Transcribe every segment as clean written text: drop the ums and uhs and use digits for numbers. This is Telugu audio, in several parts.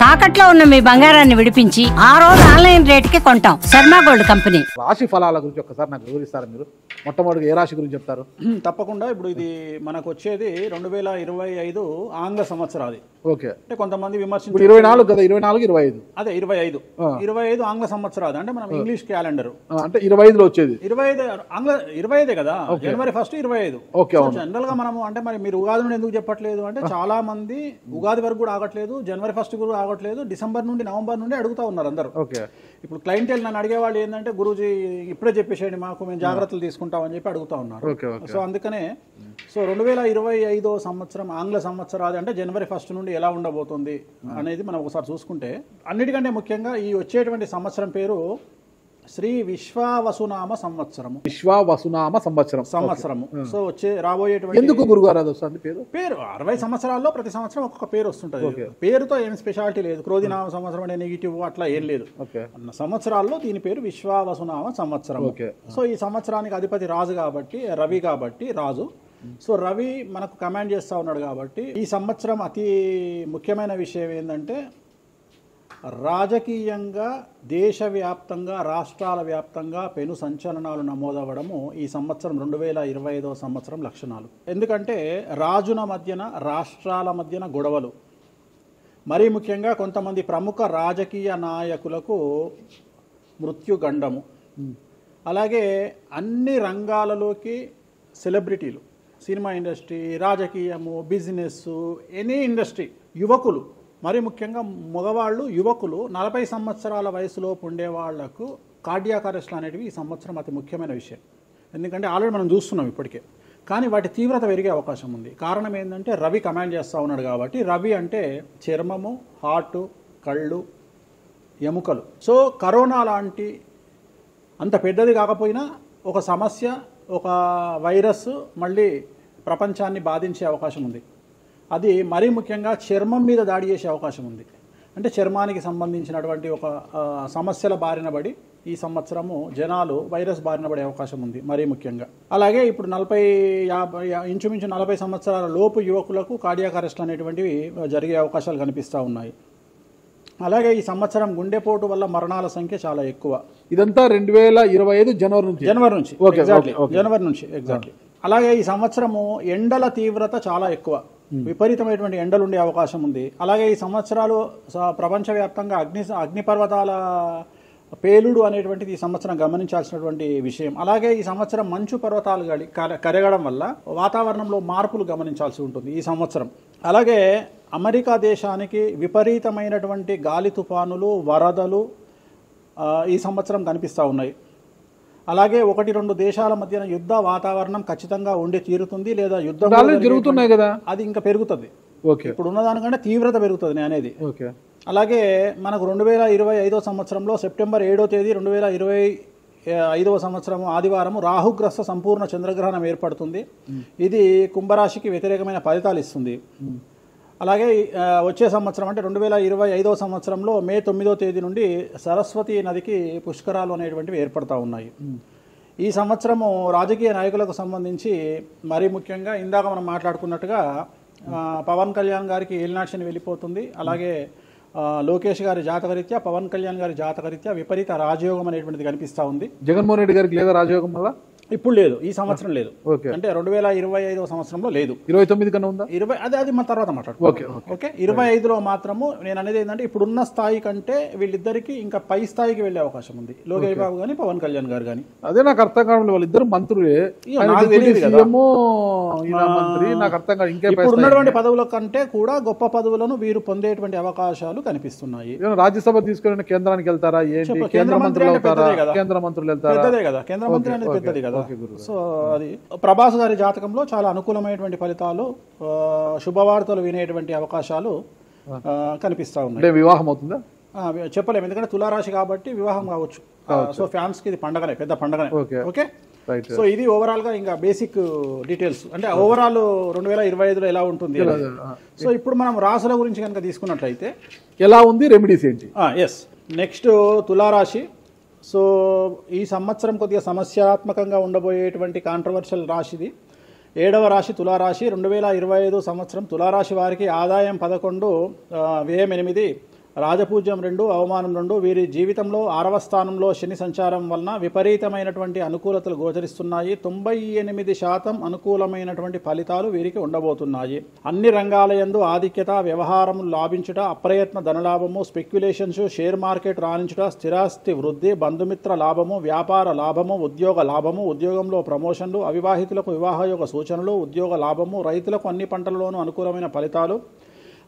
తాకట్లో ఉన్న మీ బంగారాన్ని విడిపించి ఆ రోజు ఆన్లైన్ రేటుకి కొంటాం. Sharma gold company. రాశి ఫలాల గురించి ఒక్కసారి నాకు వివరిస్తారా మీరు? మొట్టమొదటిగా ఏ రాశి గురించి చెప్తారు? తప్పకుండా. ఇప్పుడు ఇది మనకు వచ్చేది 2025 ఆంగ్ల సంవత్సరాది. ఓకే. అంటే కొంతమంది విమర్శించారు 24 కదా, 24 25 అదే 25 ఆంగ్ల సంవత్సరాది. అంటే మనం ఇంగ్లీష్ క్యాలెండర్ అంటే 25లో వచ్చేది 25 ఆంగ్ల 25 కదా, జనవరి 1 25. ఓకే. జనరల్ గా మనము అంటే మరి మీరు ఉగాది నుండి ఎందుకు చెప్పట్లేదు అంటే చాలా మంది ఉగాది వరకు కూడా ఆగట్లేదు, జనవరి 1 కూడా ఆగట్లేదు, డిసెంబర్ నుండి నవంబర్ నుండి అడుగుతా ఉన్నారు అందరూ. ఓకే. ఇప్పుడు క్లయింటెల్ నన్ను అడిగేవాళ్ళు ఏంటంటే గురూజీ ఇప్పుడే చెప్పేసేయండి మాకు, మేము జాగ్రత్తలు తీసుకుంటామని చెప్పి అడుగుతా ఉన్నారు. సో అందుకనే 2025 సంవత్సరం ఆంగ్ల సంవత్సరాది అంటే జనవరి 1 నుండి ఎలా ఉండబోతుంది అనేది మనం ఒకసారి చూసుకుంటే, అన్నిటికంటే ముఖ్యంగా ఈ వచ్చేటువంటి సంవత్సరం పేరు శ్రీ విశ్వావసునామ సంవత్సరము. విశ్వావసునామ సంవత్సరము. సో రాబోయేటువంటి ఎందుకు గురుగారు అది వస్తుంది పేరు 60 సంవత్సరాల్లో ప్రతి సంవత్సరం ఒక్కొక్క పేరు వస్తుంటది. పేరుతో ఏం స్పెషాలిటీ లేదు. క్రోధినామ సంవత్సరం అనే నెగిటివ్ అట్లా ఏం లేదు. సంవత్సరాల్లో దీని పేరు విశ్వావసునామ సంవత్సరం. సో ఈ సంవత్సరానికి అధిపతి రాజు కాబట్టి, రవి కాబట్టి రాజు. సో రవి మనకు కమాండ్ చేస్తూ ఉన్నాడు కాబట్టి ఈ సంవత్సరం అతి ముఖ్యమైన విషయం ఏంటంటే రాజకీయంగా దేశవ్యాప్తంగా రాష్ట్రాల వ్యాప్తంగా పెను సంచలనాలు నమోదవ్వడము ఈ సంవత్సరం 2025 సంవత్సరం లక్షణాలు. ఎందుకంటే రాజుల మధ్యన రాష్ట్రాల మధ్యన గొడవలు, మరీ ముఖ్యంగా కొంతమంది ప్రముఖ రాజకీయ నాయకులకు మృత్యుగండము, అలాగే అన్ని రంగాలలోకి సెలబ్రిటీలు, సినిమా ఇండస్ట్రీ, రాజకీయము, బిజినెస్, ఎనీ ఇండస్ట్రీ, యువకులు, మరి ముఖ్యంగా మగవాళ్ళు యువకులు 40 సంవత్సరాల వయసులోపు ఉండే వాళ్లకు కార్డియాక్ అరెస్ట్లు అనేటివి ఈ సంవత్సరం అతి ముఖ్యమైన విషయం. ఎందుకంటే ఆల్రెడీ మనం చూస్తున్నాం ఇప్పటికే, కానీ వాటి తీవ్రత పెరిగే అవకాశం ఉంది. కారణం ఏంటంటే రవి కమాండ్ చేస్తూ ఉన్నాడు కాబట్టి. రవి అంటే చర్మము, హార్ట్, కళ్ళు, ఎముకలు. సో కరోనా లాంటి అంత పెద్దది కాకపోయినా ఒక సమస్య, ఒక వైరస్ మళ్ళీ ప్రపంచాన్ని బాధించే అవకాశం ఉంది. అది మరీ ముఖ్యంగా చర్మం మీద దాడి చేసే అవకాశం ఉంది. అంటే చర్మానికి సంబంధించినటువంటి ఒక సమస్యల బారిన పడి ఈ సంవత్సరము జనాలు వైరస్ బారిన పడే అవకాశం ఉంది మరీ ముఖ్యంగా. అలాగే ఇప్పుడు ఇంచుమించు 40 సంవత్సరాల లోపు యువకులకు కార్డియాక్ అరెస్ట్ అనేటువంటివి జరిగే అవకాశాలు కనిపిస్తూ ఉన్నాయి. అలాగే ఈ సంవత్సరం గుండెపోటు వల్ల మరణాల సంఖ్య చాలా ఎక్కువ. ఇదంతా 2025 జనవరి నుంచి ఎగ్జాక్ట్లీ. అలాగే ఈ సంవత్సరము ఎండల తీవ్రత చాలా ఎక్కువ, విపరీతమైనటువంటి ఎండలు ఉండే అవకాశం ఉంది. అలాగే ఈ సంవత్సరాలు ప్రపంచవ్యాప్తంగా అగ్నిపర్వతాల పేలుడు అనేటువంటిది ఈ సంవత్సరం గమనించాల్సినటువంటి విషయం. అలాగే ఈ సంవత్సరం మంచు పర్వతాలు కరగడం వల్ల వాతావరణంలో మార్పులు గమనించాల్సి ఉంటుంది ఈ సంవత్సరం. అలాగే అమెరికా దేశానికి విపరీతమైనటువంటి గాలి తుఫానులు, వరదలు ఈ సంవత్సరం కనిపిస్తూ ఉన్నాయి. అలాగే 1-2 దేశాల మధ్యన యుద్ధ వాతావరణం ఖచ్చితంగా ఉండి తీరుతుంది, లేదా యుద్ధం జరుగుతున్నాయి కదా, అది ఇంకా పెరుగుతుంది. ఇప్పుడు ఉన్నదానికంటే తీవ్రత పెరుగుతుంది అనేది. అలాగే మనకు 2025 సంవత్సరంలో సెప్టెంబర్ 7వ తేదీ 2025 సంవత్సరం ఆదివారం రాహుగ్రస్త సంపూర్ణ చంద్రగ్రహణం ఏర్పడుతుంది. ఇది కుంభరాశికి వ్యతిరేకమైన ఫలితాలు ఇస్తుంది. అలాగే వచ్చే సంవత్సరం అంటే 2025 సంవత్సరంలో మే 9వ తేదీ నుండి సరస్వతి నదికి పుష్కరాలు అనేటువంటివి ఏర్పడతా ఉన్నాయి. ఈ సంవత్సరము రాజకీయ నాయకులకు సంబంధించి మరీ ముఖ్యంగా ఇందాక మనం మాట్లాడుకున్నట్టుగా పవన్ కళ్యాణ్ గారికి ఏలినాటి శని వెళ్ళిపోతుంది. అలాగే లోకేష్ గారి జాతకరీత్యా, పవన్ కళ్యాణ్ గారి జాతకరీత్యా విపరీత రాజయోగం అనేటువంటిది కనిపిస్తూ ఉంది. జగన్మోహన్ రెడ్డి గారికి లేదా రాజయోగం వల్ల? ఇప్పుడు లేదు, ఈ సంవత్సరం లేదు. అంటే 2025 సంవత్సరంలో లేదు. 29 కన్నా ఉందా? అది మన తర్వాత మాట్లాడుకోవాలి. ఓకే. 25లో మాత్రము నేను అనేది ఏంటంటే ఇప్పుడున్న స్థాయి కంటే వీళ్ళిద్దరికి ఇంకా పై స్థాయికి వెళ్లే అవకాశం ఉంది, లోకేష్ బాబు గానీ పవన్ కళ్యాణ్ గారు కానీ. అదే నాకు అర్థం కావడం, వాళ్ళిద్దరు మంత్రులే, నాకు అర్థం కాదు. ఇప్పుడు ఉన్నటువంటి పదవుల కంటే కూడా గొప్ప పదవులను వీరు పొందేటువంటి అవకాశాలు కనిపిస్తున్నాయి. రాజ్యసభ తీసుకుని కేంద్రానికి వెళ్తారా? కేంద్ర మంత్రులు వెళ్తారా? కేంద్ర మంత్రులు వెళ్తారా? పెద్దదే కదా, కేంద్ర మంత్రి అనేది పెద్దది కదా. సో అది ప్రభాస్ గారి జాతకంలో చాలా అనుకూలమైనటువంటి ఫలితాలు, శుభవార్తలు వినేటువంటి అవకాశాలు కనిపిస్తా ఉన్నాయి. వివాహం అవుతుందా చెప్పలేము, ఎందుకంటే తులారాశి కాబట్టి వివాహం కావచ్చు. సో ఫ్యాన్స్ కి ఇది పండగనే, పెద్ద పండగనే. ఓకే. సో ఇది ఓవరాల్ గా ఇంకా బేసిక్ డీటెయిల్స్, అంటే ఓవరాల్ 2025లో ఎలా ఉంటుంది. సో ఇప్పుడు మనం రాశుల గురించి కనుక తీసుకున్నట్లయితే ఎలా ఉంది, రెమెడీస్ ఏంటి? నెక్స్ట్ తులారాశి. సో ఈ సంవత్సరం కొద్దిగా సమస్యాత్మకంగా ఉండబోయేటువంటి కాంట్రవర్షియల్ రాశిది 7వ రాశి తులారాశి. 2025 సంవత్సరం తులారాశి వారికి ఆదాయం 11, వ్యయం 8, రాజపూజ్యం 2, అవమానం 2. వీరి జీవితంలో 6వ స్థానంలో శని సంచారం వలన విపరీతమైనటువంటి అనుకూలతలు గోచరిస్తున్నాయి. 98% అనుకూలమైనటువంటి ఫలితాలు వీరికి ఉండబోతున్నాయి. అన్ని రంగాల యందు ఆధిక్యత, వ్యవహారం లాభించుట, అప్రయత్న ధనలాభము, స్పెక్యులేషన్స్, షేర్ మార్కెట్ రాణించుట, స్థిరాస్తి వృద్ధి, బంధుమిత్ర లాభము, వ్యాపార లాభము, ఉద్యోగ లాభము, ఉద్యోగంలో ప్రమోషన్లు, అవివాహితులకు వివాహయోగ సూచనలు, ఉద్యోగ లాభము, రైతులకు అన్ని పంటలలోనూ అనుకూలమైన ఫలితాలు,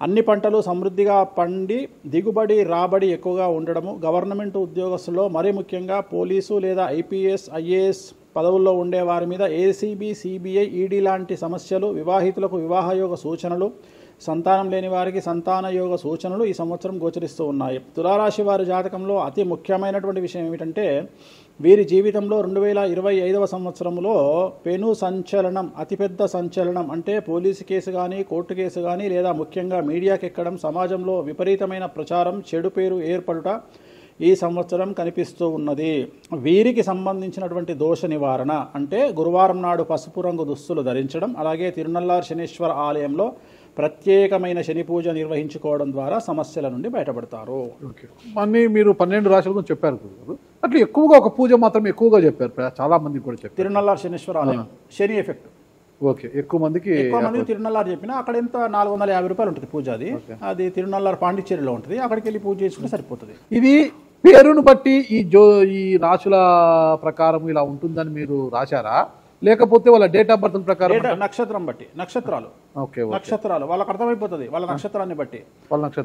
అన్ని పంటలు సమృద్ధిగా పండి దిగుబడి రాబడి ఎక్కువగా ఉండడము, గవర్నమెంట్ ఉద్యోగస్తుల్లో మరీ ముఖ్యంగా పోలీసు లేదా ఐపీఎస్ ఐఏఎస్ పదవుల్లో ఉండే వారి మీద ఏసీబీ సిబిఐ ఈడీ లాంటి సమస్యలు, వివాహితులకు వివాహయోగ సూచనలు, సంతానం లేని వారికి సంతాన యోగ సూచనలు ఈ సంవత్సరం గోచరిస్తూ ఉన్నాయి. తులారాశి వారి జాతకంలో అతి ముఖ్యమైనటువంటి విషయం ఏమిటంటే వీరి జీవితంలో 2025వ సంవత్సరంలో పెను సంచలనం, అతిపెద్ద సంచలనం అంటే పోలీసు కేసు కానీ కోర్టు కేసు కానీ లేదా ముఖ్యంగా మీడియాకి ఎక్కడం, సమాజంలో విపరీతమైన ప్రచారం, చెడు పేరు ఏర్పడుట ఈ సంవత్సరం కనిపిస్తూ ఉన్నది. వీరికి సంబంధించినటువంటి దోష నివారణ అంటే గురువారం నాడు పసుపు రంగు దుస్తులు ధరించడం, అలాగే తిరునల్లార్ శనీశ్వర ఆలయంలో ప్రత్యేకమైన శని పూజ నిర్వహించుకోవడం ద్వారా సమస్యల నుండి బయటపడతారు. అన్నీ మీరు 12 రాశుల గురించి చెప్పారు గురుగారు. అట్లా ఎక్కువగా ఒక పూజ మాత్రం ఎక్కువగా చెప్పారు, చాలా మందికి కూడా చెప్పారు. తిరునల్లార్ శనీశ్వర ఆలయం శని ఎఫెక్ట్. ఓకే, ఎక్కువ మందికి తిరునల్లార్ చెప్పిన అక్కడ ఎంత 450 రూపాయలు ఉంటుంది పూజ. అది తిరునల్లార్ పాండిచ్చేరిలో ఉంటుంది. అక్కడికి వెళ్ళి పూజ చేసుకుంటే సరిపోతుంది. ఇది పేరును బట్టి ఈ రాశుల ప్రకారం ఇలా ఉంటుందని మీరు రాశారా, లేకపోతే వాళ్ళ డేట్ ఆఫ్ బర్త్ ప్రకారం? నక్షత్రం బట్టి, నక్షత్రాలు. ఓకే, నక్షత్రాలు వాళ్ళకి అర్థమైపోతుంది వాళ్ళ నక్షత్రాన్ని బట్టి.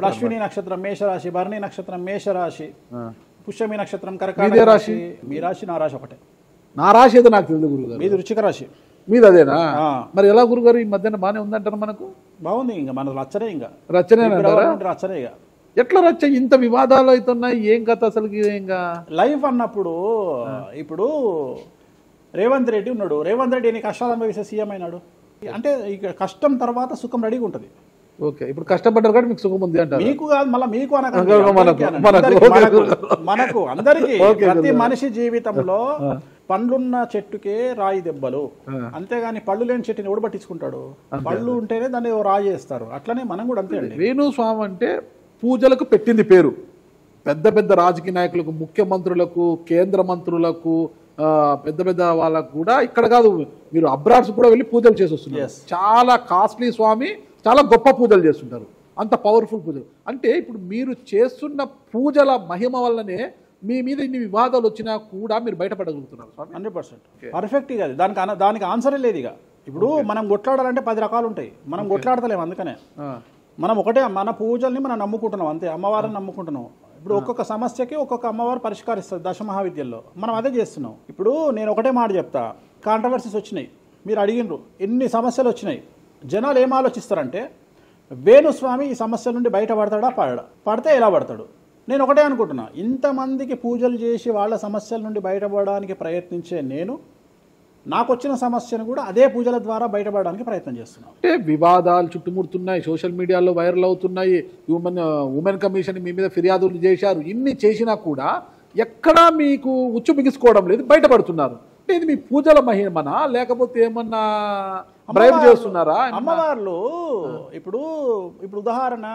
అశ్విని నక్షత్రం మేషరాశి, భరణి నక్షత్రం మేషరాశి, పుష్యమి నక్షత్రం కర్కాటక రాశి. మీ రాశి నా రాశి ఒకటే. నా రాశి ఏదో నాకు తెలియదు గురుగారు. మీది వృశ్చిక రాశి. మీది అదేనా? మరి ఎలా గురుగారు ఈ మధ్యన బాగానే ఉందంటారు? మనకు బాగుంది, ఇంకా మన రచ్చనే, ఇంకా రచ్చనే రచ్చనే. ఇక ఎట్లా రచ్చ? ఇంత వివాదాలు అవుతున్నాయి, ఏం కథ అసలు? ఇంకా లైఫ్ అన్నప్పుడు ఇప్పుడు రేవంత్ రెడ్డి ఉన్నాడు. రేవంత్ రెడ్డి ఎన్ని కష్టాలు అనుభవిస్తే సీఎం అయినాడు అంటే ఇక కష్టం తర్వాత సుఖం రెడీగా ఉంటుంది. ఓకే, ఇప్పుడు కష్టపడ్డారు కాబట్టి మీకు సుఖం ఉంది అంటారు. మీకు కాదు, మళ్ళీ మీకు మనకు అందరికీ. ప్రతి మనిషి జీవితంలో పండ్లున్న చెట్టుకే రాయి దెబ్బలు, అంతేగాని పళ్ళు లేని చెట్టుని ఎవడు పట్టించుకుంటాడు? పళ్ళు ఉంటేనే దాన్ని రాయి చేస్తారు. అట్లనే మనం కూడా అంతే అండి. వేణుస్వామి అంటే పూజలకు పెట్టింది పేరు. పెద్ద పెద్ద రాజకీయ నాయకులకు, ముఖ్యమంత్రులకు, కేంద్ర మంత్రులకు, పెద్ద పెద్ద వాళ్ళకు కూడా ఇక్కడ కాదు, మీరు అబ్రాడ్స్ కూడా వెళ్ళి పూజలు చేసి వస్తున్నారు. చాలా కాస్ట్లీ స్వామి, చాలా గొప్ప పూజలు చేస్తుంటారు, అంత పవర్ఫుల్ పూజలు. అంటే ఇప్పుడు మీరు చేస్తున్న పూజల మహిమ వల్లనే మీ మీద ఇన్ని వివాదాలు వచ్చినా కూడా మీరు బయటపడగలుగుతున్నారు. 100% పర్ఫెక్ట్. ఇక దానికి ఆన్సరే లేదు. ఇక ఇప్పుడు మనం కొట్లాడాలంటే 10 రకాలు ఉంటాయి, మనం కొట్లాడతలేము. అందుకనే మనం ఒకటే, మన పూజల్ని మనం నమ్ముకుంటున్నాం అంతే, అమ్మవారిని నమ్ముకుంటున్నాం. ఇప్పుడు ఒక్కొక్క సమస్యకి ఒక్కొక్క అమ్మవారు పరిష్కరిస్తారు దశమహావిద్యల్లో. మనం అదే చేస్తున్నాం. ఇప్పుడు నేను ఒకటే మాట చెప్తా, కాంట్రవర్సీస్ వచ్చినాయి, మీరు అడిగినరు, ఎన్ని సమస్యలు వచ్చినాయి. జనాలు ఏం ఆలోచిస్తారంటే వేణుస్వామి ఈ సమస్యల నుండి బయటపడతాడా, పడితే ఎలా పడతాడు? నేను ఒకటే అనుకుంటున్నా, ఇంతమందికి పూజలు చేసి వాళ్ళ సమస్యల నుండి బయటపడడానికి ప్రయత్నించే నేను నాకు వచ్చిన సమస్యను కూడా అదే పూజల ద్వారా బయటపడడానికి ప్రయత్నం చేస్తున్నాను. అంటే వివాదాలు చుట్టుముడుతున్నాయి, సోషల్ మీడియాలో వైరల్ అవుతున్నాయి, ఉమెన్ కమిషన్ మీ మీద ఫిర్యాదులు చేశారు. ఇన్ని చేసినా కూడా ఎక్కడా మీకు ఉచ్చు బిగుసుకోవడం లేదు, బయటపడుతున్నారు. అంటే ఇది మీ పూజల మహిమనా, లేకపోతే ఏమన్నా బ్రైబ్ చేస్తున్నారా? అమ్మవార్లు ఇప్పుడు ఉదాహరణ,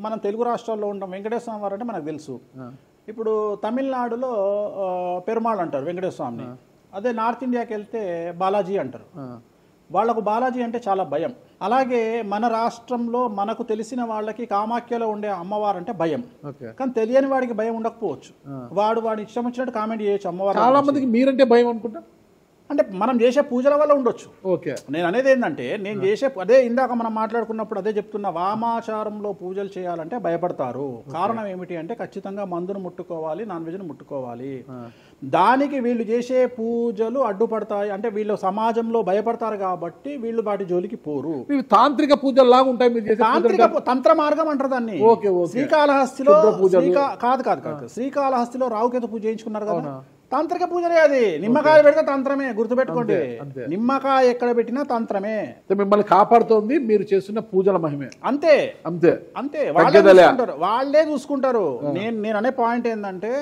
మనం తెలుగు రాష్ట్రాల్లో ఉంటాం, వెంకటేశ్వర స్వామి వారు అంటే మనకు తెలుసు. ఇప్పుడు తమిళనాడులో పెరుమాళ్ అంటారు వెంకటేశ్వర స్వామిని. అదే నార్త్ ఇండియాకి వెళ్తే బాలాజీ అంటారు. వాళ్లకు బాలాజీ అంటే చాలా భయం. అలాగే మన రాష్ట్రంలో మనకు తెలిసిన వాళ్ళకి కామాఖ్యలో ఉండే అమ్మవారు అంటే భయం. కానీ తెలియని వాడికి భయం ఉండకపోవచ్చు, వాడి ఇష్టం వచ్చినట్టు కామెంట్ చేయొచ్చు అమ్మవారు. చాలా మందికి మీరంటే భయం అనుకుంటా, అంటే మనం చేసే పూజల వల్ల ఉండొచ్చు. ఓకే, నేను అనేది ఏంటంటే, నేను చేసే అదే ఇందాక మనం మాట్లాడుకున్నప్పుడు అదే చెప్తున్నా, వామాచారంలో పూజలు చేయాలంటే భయపడతారు. కారణం ఏమిటి అంటే ఖచ్చితంగా మందును ముట్టుకోవాలి, నాన్ వెజ్ను ముట్టుకోవాలి. దానికి వీళ్ళు చేసే పూజలు అడ్డుపడతాయి. అంటే వీళ్ళు సమాజంలో భయపడతారు కాబట్టి వీళ్ళు వాటి జోలికి పోరు. తాంత్రిక పూజలు లాగా ఉంటాయి మీరు చేసే తాంత్రిక తంత్ర మార్గం అంటారు దాన్ని. శ్రీకాళహస్తిలో కాదు శ్రీకాళహస్తిలో రావుకేతు పూజ చేయించుకున్నారు కదా, తాంత్రిక పూజలే. అది నిమ్మకాయ పెడితే తంత్రమే, గుర్తుపెట్టుకోండి. నిమ్మకాయ ఎక్కడ పెట్టినా తంత్రమే. మిమ్మల్ని కాపాడుతోంది మీరు చేస్తున్న పూజల మహిమే. అంతే అంతే అంతే, వాళ్ళే చూసుకుంటారు. నేను అనే పాయింట్ ఏంటంటే,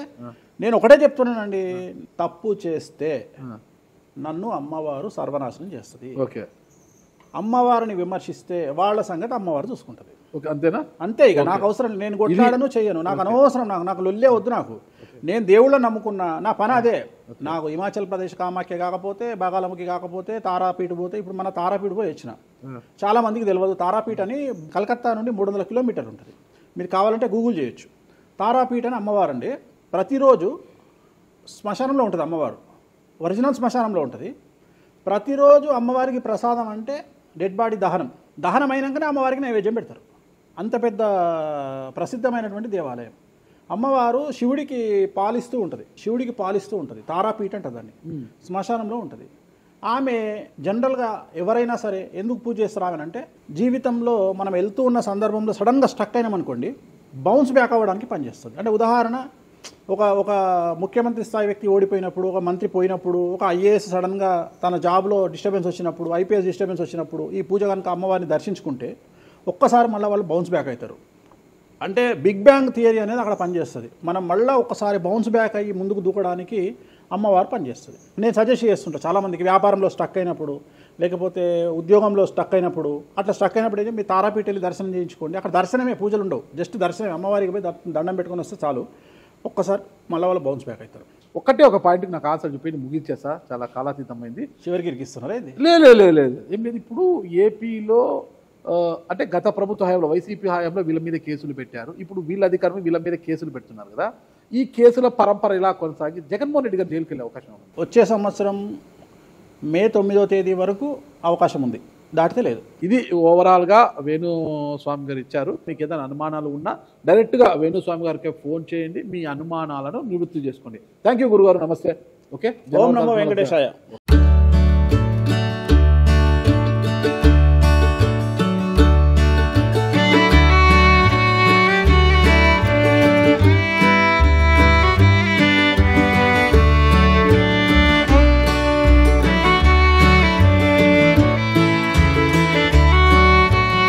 నేను ఒకటే చెప్తున్నానండి, తప్పు చేస్తే నన్ను అమ్మవారు సర్వనాశనం చేస్తుంది. ఓకే, అమ్మవారిని విమర్శిస్తే వాళ్ళ సంగతి అమ్మవారు చూసుకుంటుంది. ఓకే, అంతేనా? అంతే. ఇక నాకు అవసరం, నేను కొట్లాడను చెయ్యను, నాకు అనవసరం, నాకు లొల్లే వద్దు. నాకు నేను దేవుళ్ళని నమ్ముకున్నా, నా పని అదే. నాకు హిమాచల్ ప్రదేశ్ కామాఖ్య కాకపోతే, బాగాలముఖి కాకపోతే, తారాపీఠ పోతే, ఇప్పుడు మన తారాపీఠ పోయి వచ్చిన. చాలా మందికి తెలియదు, తారాపీఠ అని కలకత్తా నుండి 300 కిలోమీటర్లు ఉంటుంది. మీరు కావాలంటే గూగుల్ చేయొచ్చు. తారాపీఠ అని అమ్మవారు అండి. ప్రతిరోజు శ్మశానంలో ఉంటుంది అమ్మవారు, ఒరిజినల్ శ్మశానంలో ఉంటుంది. ప్రతిరోజు అమ్మవారికి ప్రసాదం అంటే డెడ్ బాడీ దహనం అయినాకనే అమ్మవారికి నైవేద్యం పెడతారు. అంత పెద్ద ప్రసిద్ధమైనటువంటి దేవాలయం. అమ్మవారు శివుడికి పాలిస్తూ ఉంటుంది. తారాపీఠ అంటుంది దాన్ని. శ్మశానంలో ఉంటుంది. ఆమె జనరల్గా ఎవరైనా సరే ఎందుకు పూజ చేస్తారాగనంటే, జీవితంలో మనం వెళ్తూ ఉన్న సందర్భంలో సడన్గా స్టక్ అయినామనుకోండి, బౌన్స్ బ్యాక్ అవ్వడానికి పనిచేస్తుంది. అంటే ఉదాహరణ, ఒక ముఖ్యమంత్రి స్థాయి వ్యక్తి ఓడిపోయినప్పుడు, ఒక మంత్రి పోయినప్పుడు, ఒక ఐఏఎస్ సడన్గా తన జాబ్లో డిస్టర్బెన్స్ వచ్చినప్పుడు, ఐపీఎస్ డిస్టర్బెన్స్ వచ్చినప్పుడు ఈ పూజ కనుక అమ్మవారిని దర్శించుకుంటే ఒక్కసారి మళ్ళీ వాళ్ళు బౌన్స్ బ్యాక్ అవుతారు. అంటే బిగ్ బ్యాంగ్ థియరీ అనేది అక్కడ పనిచేస్తుంది. మనం మళ్ళీ ఒకసారి బౌన్స్ బ్యాక్ అయ్యి ముందుకు దూకడానికి అమ్మవారు పనిచేస్తుంది. నేను సజెస్ట్ చేస్తుంటా చాలామందికి, వ్యాపారంలో స్టక్ అయినప్పుడు, లేకపోతే ఉద్యోగంలో స్టక్ అయినప్పుడు, అట్లా స్టక్ అయినప్పుడు అయితే మీరు తారాపీఠ వెళ్ళి దర్శనం చేయించుకోండి. అక్కడ దర్శనమే, పూజలు ఉండవు, జస్ట్ దర్శనమే. అమ్మవారికి పోయి దండం పెట్టుకొని వస్తే చాలు, ఒక్కసారి మళ్ళీ వాళ్ళు బౌన్స్ బ్యాక్ అవుతారు. ఒక పాయింట్కి నాకు ఆన్సర్ చెప్పి ముగించేసా, చాలా కాలాతీతమైంది. చివరికి ఇరికిస్తున్నారా ఇది? లేదు ఏం లేదు. ఇప్పుడు ఏపీలో అంటే గత ప్రభుత్వ హయాంలో, వైసీపీ హయాంలో వీళ్ళ మీద కేసులు పెట్టారు. ఇప్పుడు వీళ్ళ అధికారం వీళ్ళ మీద కేసులు పెడుతున్నారు కదా. ఈ కేసుల పరంపర ఇలా కొనసాగి జగన్మోహన్ రెడ్డి గారు జైలుకి వెళ్ళే అవకాశం ఉంది. వచ్చే సంవత్సరం మే 9వ తేదీ వరకు అవకాశం ఉంది, దాటితే లేదు. ఇది ఓవరాల్గా వేణుస్వామి గారు ఇచ్చారు. మీకు ఏదైనా అనుమానాలు ఉన్నా డైరెక్ట్గా వేణుస్వామి గారికి ఫోన్ చేయండి, మీ అనుమానాలను నివృత్తి చేసుకోండి. థ్యాంక్ యూ గురుగారు, నమస్తే. ఓకే, ఓం నమో వెంకటేశాయ.